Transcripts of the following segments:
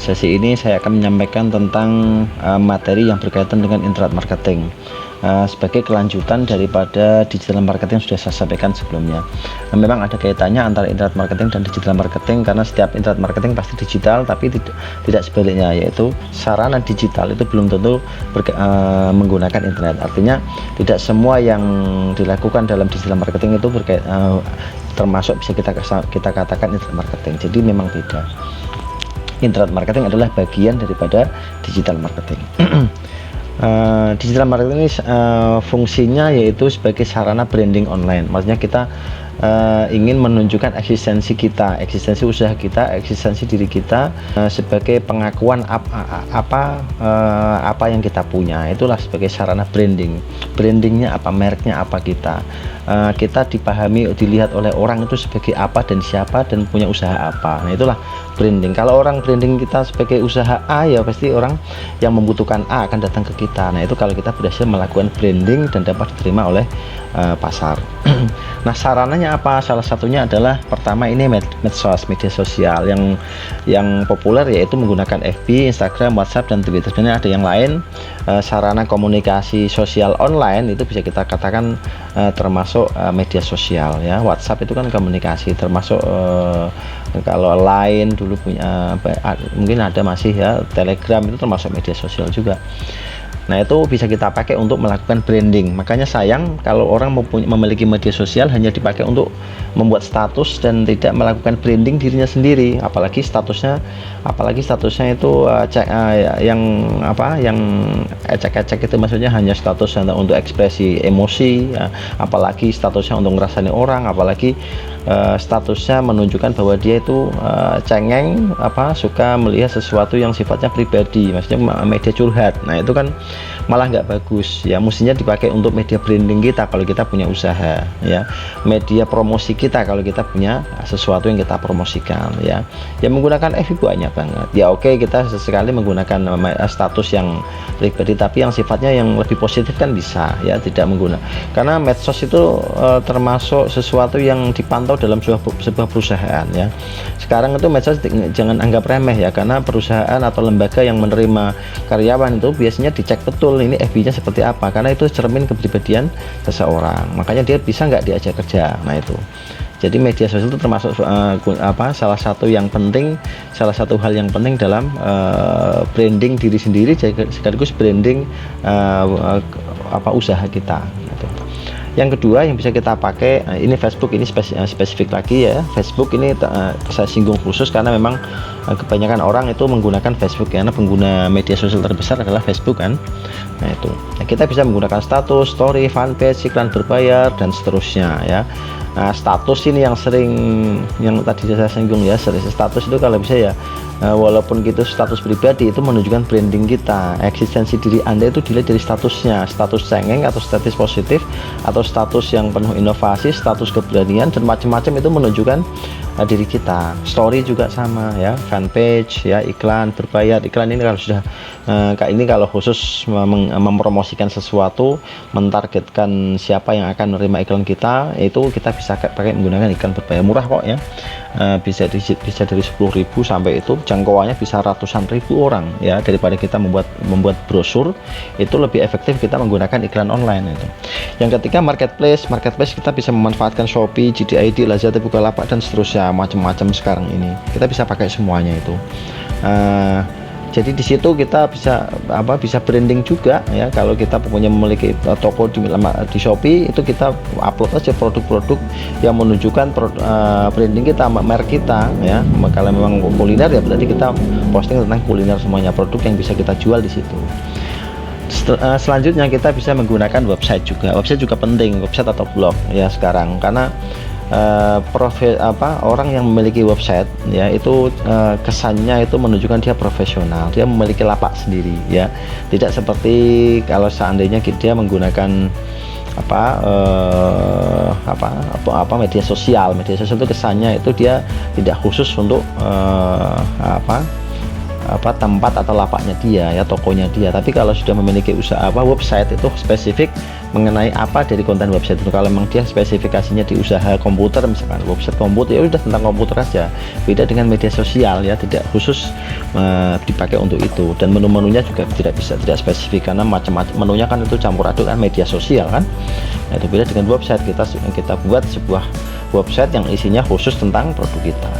sesi ini saya akan menyampaikan tentang materi yang berkaitan dengan internet marketing sebagai kelanjutan daripada digital marketing yang sudah saya sampaikan sebelumnya. Memang ada kaitannya antara internet marketing dan digital marketing, karena setiap internet marketing pasti digital, tapi tidak sebaliknya, yaitu sarana digital itu belum tentu menggunakan internet. Artinya tidak semua yang dilakukan dalam digital marketing itu termasuk bisa kita katakan internet marketing. Jadi memang beda. Internet marketing adalah bagian daripada digital marketing. Digital marketing ini fungsinya yaitu sebagai sarana branding online. Maksudnya kita ingin menunjukkan eksistensi kita, eksistensi usaha kita, eksistensi diri kita sebagai pengakuan apa yang kita punya. Itulah sebagai sarana branding. Brandingnya apa, mereknya apa kita. Kita dipahami, dilihat oleh orang itu sebagai apa dan siapa dan punya usaha apa. Nah, itulah branding. Kalau orang branding kita sebagai usaha A, ya pasti orang yang membutuhkan A akan datang ke kita. Nah, itu kalau kita berhasil melakukan branding dan dapat diterima oleh pasar. Nah, sarananya apa? Salah satunya adalah pertama ini medsos, media sosial yang populer, yaitu menggunakan FB, Instagram, WhatsApp, dan Twitter. Sebenarnya ada yang lain. Sarana komunikasi sosial online itu bisa kita katakan termasuk media sosial, ya. WhatsApp itu kan komunikasi, termasuk kalau Line dulu punya, mungkin ada masih, ya. Telegram itu termasuk media sosial juga. Nah, itu bisa kita pakai untuk melakukan branding. Makanya sayang kalau orang memiliki media sosial hanya dipakai untuk membuat status dan tidak melakukan branding dirinya sendiri. Apalagi statusnya itu yang ecek-ecek itu, maksudnya hanya status untuk ekspresi emosi, ya. Apalagi statusnya untuk ngerasani orang, apalagi statusnya menunjukkan bahwa dia itu cengeng, suka melihat sesuatu yang sifatnya pribadi, maksudnya media curhat. Nah, itu kan malah nggak bagus, ya. Mestinya dipakai untuk media branding kita kalau kita punya usaha, ya. Media promosi kita kalau kita punya sesuatu yang kita promosikan, ya. Ya, menggunakan FB banyak banget, ya. Oke, kita sesekali menggunakan status yang pribadi, tapi yang sifatnya yang lebih positif kan bisa, ya. Tidak menggunakan, karena medsos itu termasuk sesuatu yang dipantau dalam sebuah perusahaan, ya. Sekarang itu medsos jangan anggap remeh, ya, karena perusahaan atau lembaga yang menerima karyawan itu biasanya dicek betul ini FB-nya seperti apa, karena itu cermin kepribadian seseorang. Makanya dia bisa nggak diajak kerja. Nah, itu. Jadi media sosial itu termasuk salah satu hal yang penting dalam branding diri sendiri, sekaligus branding usaha kita, gitu. Yang kedua yang bisa kita pakai, ini Facebook, ini spesifik lagi, ya. Facebook ini saya singgung khusus karena memang kebanyakan orang itu menggunakan Facebook, karena pengguna media sosial terbesar adalah Facebook, kan. Nah, itu. Nah, kita bisa menggunakan status, story, fanpage, iklan berbayar, dan seterusnya, ya. Nah, status ini yang tadi saya singgung, ya. Status itu kalau bisa, ya, walaupun gitu status pribadi itu menunjukkan branding kita, eksistensi diri Anda itu dilihat dari statusnya, status cengeng atau status positif atau status yang penuh inovasi, status keberanian, dan macam-macam itu menunjukkan diri kita. Story juga sama, ya, fanpage, ya, iklan berbayar. Iklan ini kalau sudah kalau khusus mempromosikan sesuatu, mentargetkan siapa yang akan menerima iklan kita, itu kita bisa pakai menggunakan iklan berbayar. Murah kok, ya. Bisa dari 10.000 sampai itu jangkauannya bisa ratusan ribu orang, ya. Daripada kita membuat brosur, itu lebih efektif kita menggunakan iklan online itu. Yang ketiga, marketplace kita bisa memanfaatkan Shopee, JD.ID, Lazada, Bukalapak, dan seterusnya, macam-macam sekarang ini kita bisa pakai semuanya itu. Jadi di situ kita bisa branding juga, ya. Kalau kita memiliki toko di Shopee, itu kita upload aja produk-produk yang menunjukkan branding kita, merek kita, ya. Kalau memang kuliner, ya berarti kita posting tentang kuliner semuanya, produk yang bisa kita jual di situ. Selanjutnya kita bisa menggunakan website juga. Website juga penting, website atau blog, ya, sekarang, karena orang yang memiliki website, ya, itu kesannya itu menunjukkan dia profesional, dia memiliki lapak sendiri, ya. Tidak seperti kalau seandainya dia menggunakan media sosial itu kesannya itu dia tidak khusus untuk tempat atau lapaknya dia ya, tokonya dia. Tapi kalau sudah memiliki usaha website itu spesifik mengenai apa dari konten website itu. Kalau memang dia spesifikasinya di usaha komputer, misalkan website komputer, ya udah tentang komputer aja. Beda dengan media sosial ya, tidak khusus dipakai untuk itu. Dan menu-menunya juga tidak spesifik, karena macam-macam menunya kan itu campur aduk kan, media sosial kan. Nah, itu beda dengan website. Kita buat sebuah website yang isinya khusus tentang produk kita.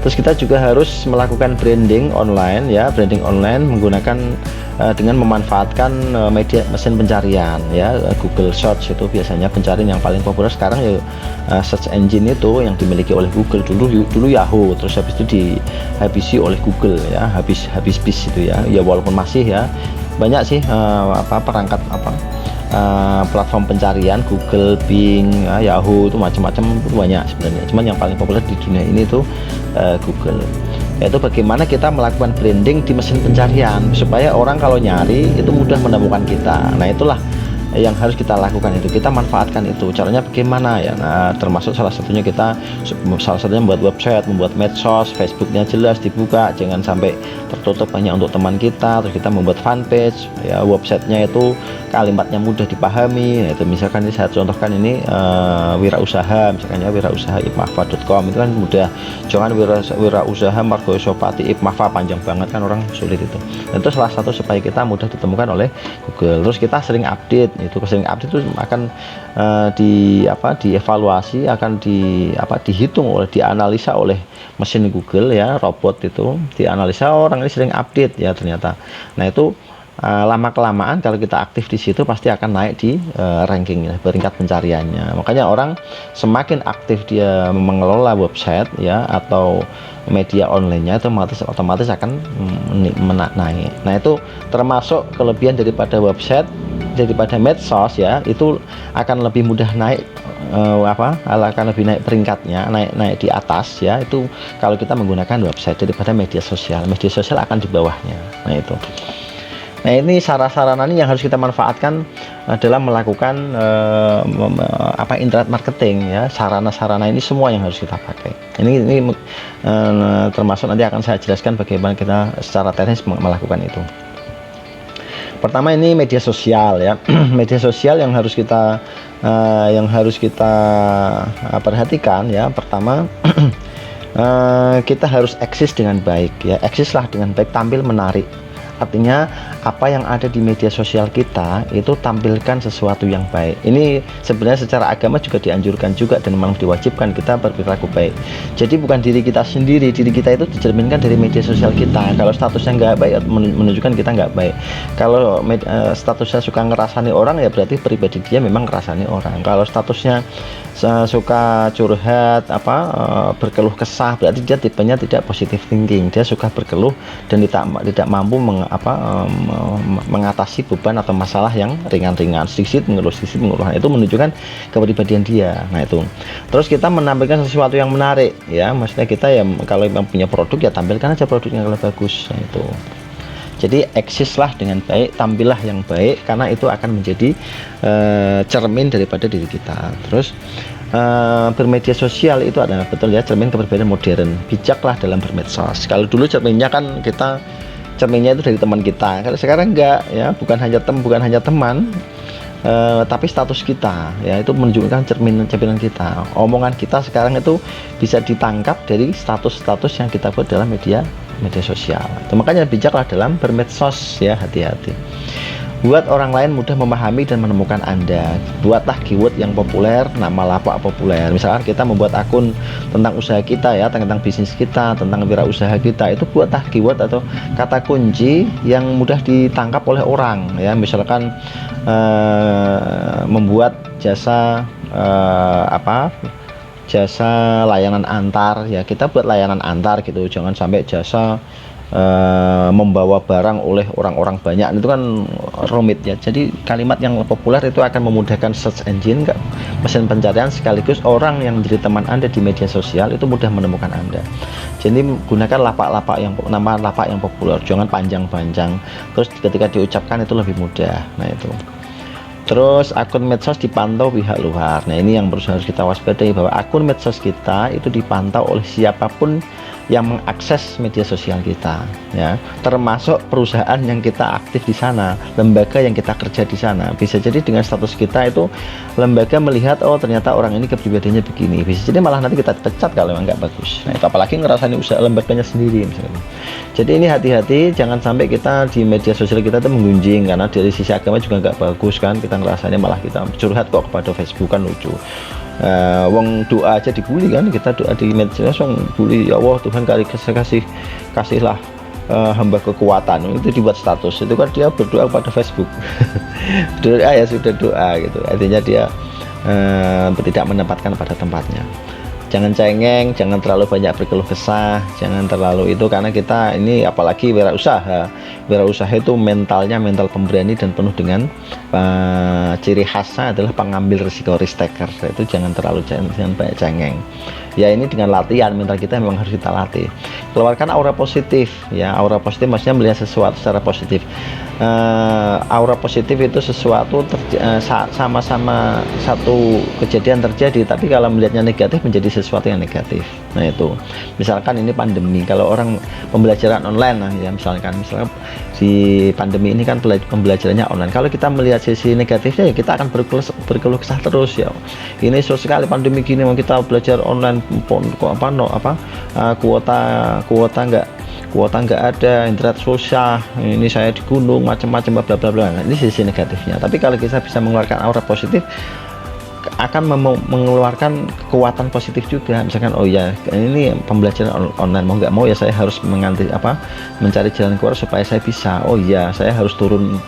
Terus kita juga harus melakukan branding online ya, branding online menggunakan dengan memanfaatkan media mesin pencarian ya. Google Search itu biasanya pencarian yang paling populer sekarang ya, search engine itu yang dimiliki oleh Google. Dulu Yahoo, terus habis itu dihabisi oleh Google ya, habis bis itu ya. Ya walaupun masih ya banyak sih perangkat platform pencarian, Google, Bing, Yahoo itu macam-macam banyak sebenarnya. Cuman yang paling populer di dunia ini tuh Google. Yaitu bagaimana kita melakukan branding di mesin pencarian supaya orang kalau nyari itu mudah menemukan kita. Nah, itulah yang harus kita lakukan, itu kita manfaatkan itu. Caranya bagaimana ya? Nah, termasuk salah satunya membuat website, membuat medsos, Facebooknya jelas dibuka, jangan sampai tertutup hanya untuk teman kita. Terus kita membuat fanpage ya, websitenya itu kalimatnya mudah dipahami. Nah, itu misalkan ini saya contohkan ini wirausaha, misalkan ya wirausaha.ipmahfa.com itu kan mudah. Jangan wirausaha Margosopati Ipmahfa, panjang banget kan, orang sulit itu. Dan itu salah satu supaya kita mudah ditemukan oleh Google. Terus kita sering update, itu sering update itu akan dievaluasi, akan dihitung dianalisa oleh mesin Google ya, robot itu dianalisa orang ini sering update ya ternyata. Nah, itu lama kelamaan kalau kita aktif di situ pasti akan naik di rankingnya, peringkat pencariannya. Makanya orang semakin aktif dia mengelola website ya atau media online-nya, itu otomatis akan naik. Nah, itu termasuk kelebihan daripada website, daripada medsos ya, itu akan lebih mudah naik akan lebih naik peringkatnya, naik di atas ya, itu kalau kita menggunakan website daripada media sosial. Media sosial akan di bawahnya. Nah, itu. Nah, ini sarana-sarana yang harus kita manfaatkan dalam melakukan internet marketing ya. Sarana-sarana ini semua yang harus kita pakai. Ini termasuk nanti akan saya jelaskan bagaimana kita secara teknis melakukan itu. Pertama ini media sosial ya. Media sosial yang harus kita perhatikan ya. Pertama kita harus eksis dengan baik ya. Eksislah dengan baik, tampil menarik. Artinya apa yang ada di media sosial kita itu tampilkan sesuatu yang baik. Ini sebenarnya secara agama juga dianjurkan juga dan memang diwajibkan kita berperilaku baik. Jadi bukan diri kita sendiri, diri kita itu dicerminkan dari media sosial kita. Kalau statusnya nggak baik menunjukkan kita nggak baik. Kalau statusnya suka ngerasani orang ya berarti pribadi dia memang ngerasani orang. Kalau statusnya suka curhat berkeluh kesah berarti dia tipenya tidak positive thinking. Dia suka berkeluh dan tidak mampu mengatasi beban atau masalah yang ringan-ringan, sedikit mengeluh. Itu menunjukkan kepribadian dia. Nah, itu. Terus kita menampilkan sesuatu yang menarik ya, maksudnya kita ya kalau memang punya produk ya tampilkan aja produknya kalau bagus. Nah, itu. Jadi eksislah dengan baik, tampillah yang baik, karena itu akan menjadi cermin daripada diri kita. Terus bermedia sosial itu adalah betul ya cermin kepribadian modern. Bijaklah dalam bermedsos. Kalau dulu cerminnya kan cerminnya itu dari teman kita. Kalau sekarang enggak ya, bukan hanya teman, tapi status kita ya, itu menunjukkan cerminan kita. Omongan kita sekarang itu bisa ditangkap dari status-status yang kita buat dalam media sosial. Itu makanya bijaklah dalam bermedsos ya, hati-hati. Buat orang lain mudah memahami dan menemukan Anda. Buatlah keyword yang populer, nama lapak populer. Misalkan kita membuat akun tentang usaha kita ya, tentang bisnis kita, tentang wirausaha kita, itu buatlah keyword atau kata kunci yang mudah ditangkap oleh orang ya. Misalkan membuat jasa jasa layanan antar ya, kita buat layanan antar gitu. Jangan sampai jasa membawa barang oleh orang-orang banyak, itu kan rumit ya. Jadi kalimat yang populer itu akan memudahkan search engine, mesin pencarian, sekaligus orang yang menjadi teman Anda di media sosial itu mudah menemukan Anda. Jadi gunakan nama lapak yang populer, jangan panjang-panjang. Terus ketika diucapkan itu lebih mudah. Nah, itu. Terus akun medsos dipantau pihak luar. Nah, ini yang harus kita waspadai, bahwa akun medsos kita itu dipantau oleh siapapun yang mengakses media sosial kita, ya, termasuk perusahaan yang kita aktif di sana, lembaga yang kita kerja di sana. Bisa jadi dengan status kita itu lembaga melihat, oh ternyata orang ini kepribadiannya begini, bisa jadi malah nanti kita pecat kalau nggak bagus. Nah itu apalagi ngerasain usaha lembaganya sendiri misalnya. Jadi ini hati-hati, jangan sampai kita di media sosial kita itu menggunjing, karena dari sisi agama juga nggak bagus kan, kita ngerasanya malah kita curhat kok kepada Facebook, kan lucu. Wong doa aja dibully kan, kita doa di media sosial bully, ya Allah Tuhan kasihlah hamba kekuatan, itu dibuat status, itu kan dia berdoa pada Facebook. Doa ya sudah doa gitu, artinya dia tidak menempatkan pada tempatnya. Jangan cengeng, jangan terlalu banyak berkeluh kesah, jangan terlalu itu, karena kita ini apalagi wirausaha itu mentalnya mental pemberani dan penuh dengan ciri khasnya adalah pengambil risiko, risk taker. Itu jangan banyak cengeng. Ya ini dengan latihan mental kita memang harus kita latih. Keluarkan aura positif, ya, aura positif maksudnya melihat sesuatu secara positif. Aura positif itu sesuatu sama-sama satu kejadian terjadi, tapi kalau melihatnya negatif menjadi sesuatu yang negatif. Nah itu misalkan ini pandemi, kalau orang pembelajaran online, nah ya misalkan si pandemi ini kan pembelajarannya online, kalau kita melihat sisi negatifnya ya kita akan berkeluh kesah terus, ya ini susah sekali pandemi gini, mau kita belajar online kuota nggak ada, internet susah, ini saya di gunung macam-macam bla bla bla. Nah, ini sisi negatifnya. Tapi kalau kita bisa mengeluarkan aura positif, akan mengeluarkan kekuatan positif juga. Misalkan oh ya ini pembelajaran online, mau nggak mau ya saya harus mencari jalan keluar supaya saya bisa, oh iya saya harus turun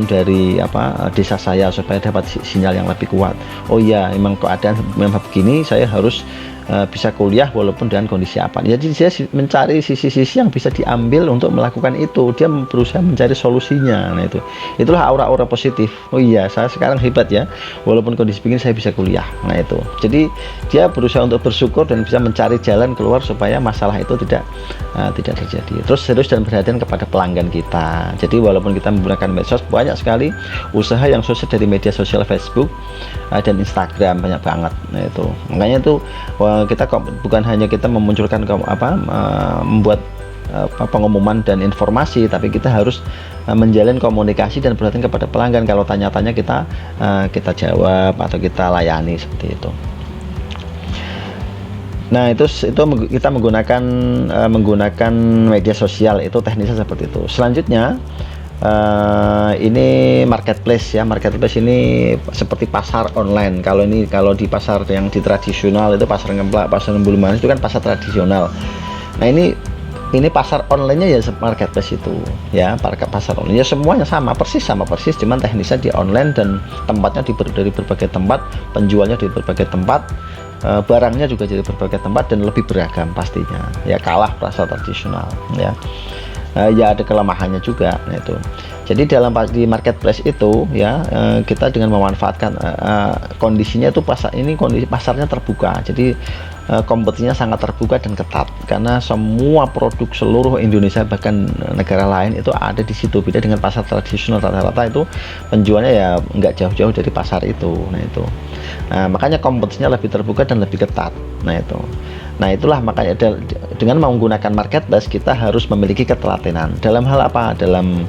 dari desa saya supaya dapat sinyal yang lebih kuat. Oh iya memang keadaan memang begini, saya harus bisa kuliah walaupun dengan kondisi apa. Jadi dia mencari sisi-sisi yang bisa diambil untuk melakukan itu, dia berusaha mencari solusinya. Nah itulah aura-aura positif. Oh iya saya sekarang hebat ya, walaupun kondisi begini saya bisa kuliah. Nah itu jadi dia berusaha untuk bersyukur dan bisa mencari jalan keluar supaya masalah itu tidak terjadi. Terus serius dan perhatian kepada pelanggan kita. Jadi walaupun kita menggunakan medsos, banyak sekali usaha yang sukses dari media sosial Facebook dan Instagram, banyak banget. Nah itu makanya itu kita bukan hanya kita memunculkan membuat pengumuman dan informasi, tapi kita harus menjalin komunikasi dan perhatian kepada pelanggan. Kalau tanya-tanya kita jawab atau kita layani seperti itu. Nah itu kita menggunakan media sosial, itu teknisnya seperti itu. Selanjutnya ini marketplace ya. Marketplace ini seperti pasar online. Kalau di pasar yang di tradisional itu pasar ngemplak, pasar Bulu Manis itu kan pasar tradisional. Nah ini pasar online-nya ya marketplace itu ya, pasar online ya semuanya sama persis, cuman teknisnya di online dan tempatnya dari berbagai tempat, penjualnya dari berbagai tempat, barangnya juga dari berbagai tempat dan lebih beragam pastinya ya, kalah pasar tradisional ya. Ya ada kelemahannya juga. Nah, itu jadi di marketplace itu ya, kita dengan memanfaatkan kondisinya itu kondisi pasarnya terbuka, jadi kompetisinya sangat terbuka dan ketat karena semua produk seluruh Indonesia bahkan negara lain itu ada di situ. Beda dengan pasar tradisional, rata-rata itu penjualnya ya nggak jauh-jauh dari pasar itu. Nah itu makanya kompetisinya lebih terbuka dan lebih ketat. Nah itulah makanya dengan menggunakan marketplace kita harus memiliki ketelatenan dalam hal apa? Dalam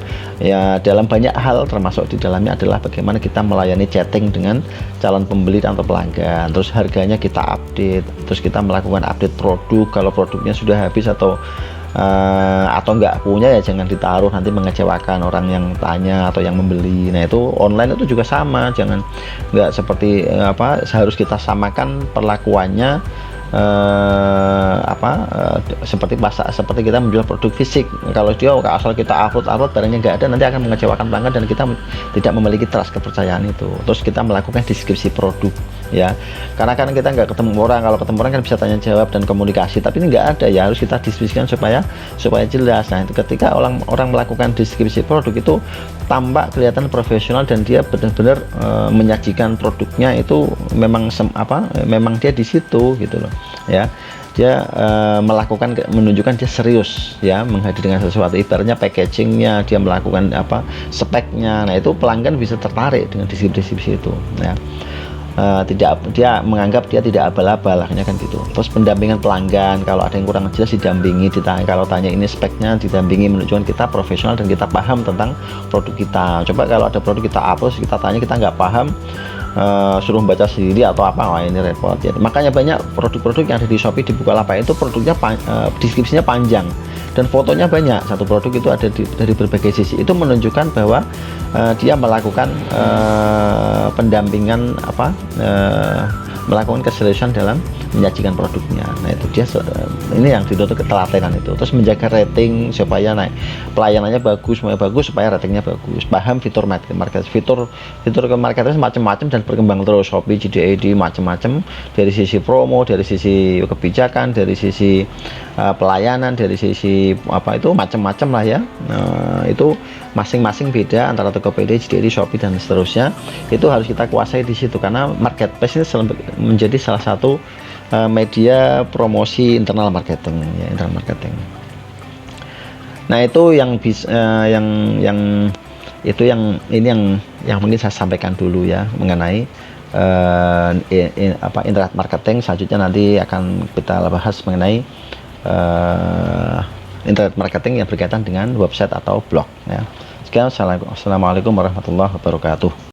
banyak hal, termasuk di dalamnya adalah bagaimana kita melayani chatting dengan calon pembeli atau pelanggan, terus harganya kita update, terus kita melakukan update produk. Kalau produknya sudah habis atau nggak punya ya jangan ditaruh, nanti mengecewakan orang yang tanya atau yang membeli. Nah itu online itu juga sama, nggak seperti harus kita samakan perlakuannya seperti kita menjual produk fisik. Kalau dia asal kita upload barangnya nggak ada, nanti akan mengecewakan pelanggan dan kita tidak memiliki trust, kepercayaan itu. Terus kita melakukan deskripsi produk ya, karena kan kita nggak ketemu orang. Kalau ketemu orang kan bisa tanya jawab dan komunikasi, tapi ini nggak ada ya, harus kita deskripsikan supaya jelas. Nah itu ketika orang melakukan deskripsi produk itu tampak kelihatan profesional dan dia benar-benar menyajikan produknya itu memang dia di situ gitu loh ya. Dia menunjukkan dia serius ya menghadirkan sesuatu, ibaratnya packagingnya, dia melakukan speknya. Nah itu pelanggan bisa tertarik dengan deskripsi itu ya. dia menganggap dia tidak abal-abal, akhirnya kan gitu. Terus pendampingan pelanggan, kalau ada yang kurang jelas didampingi, kalau tanya ini speknya didampingi, menunjukkan kita profesional dan kita paham tentang produk kita. Coba kalau ada produk kita terus kita tanya kita nggak paham, suruh baca sendiri atau apa, wah ini repot ya. Makanya banyak produk-produk yang ada di Shopee, di Bukalapak itu produknya deskripsinya panjang dan fotonya banyak. Satu produk itu ada dari berbagai sisi, itu menunjukkan bahwa dia melakukan pendampingan melakukan keseriusan dalam menyajikan produknya. Nah itu dia, ini yang dituntut ketelatenan itu. Terus menjaga rating supaya naik, pelayanannya bagus, semuanya bagus supaya ratingnya bagus. Paham fitur market, fitur ke marketnya macam-macam dan berkembang terus. Shopee, JD, macam-macam, dari sisi promo, dari sisi kebijakan, dari sisi pelayanan, dari sisi macam-macam lah ya. Itu masing-masing beda antara Tokopedia, JD, Shopee dan seterusnya. Itu harus kita kuasai di situ, karena marketplace ini menjadi salah satu media promosi internal marketing ya, internal marketing. Nah itu yang bisa yang mungkin saya sampaikan dulu ya mengenai internet marketing. Selanjutnya nanti akan kita bahas mengenai internet marketing yang berkaitan dengan website atau blog ya. Sekian, assalamualaikum warahmatullahi wabarakatuh.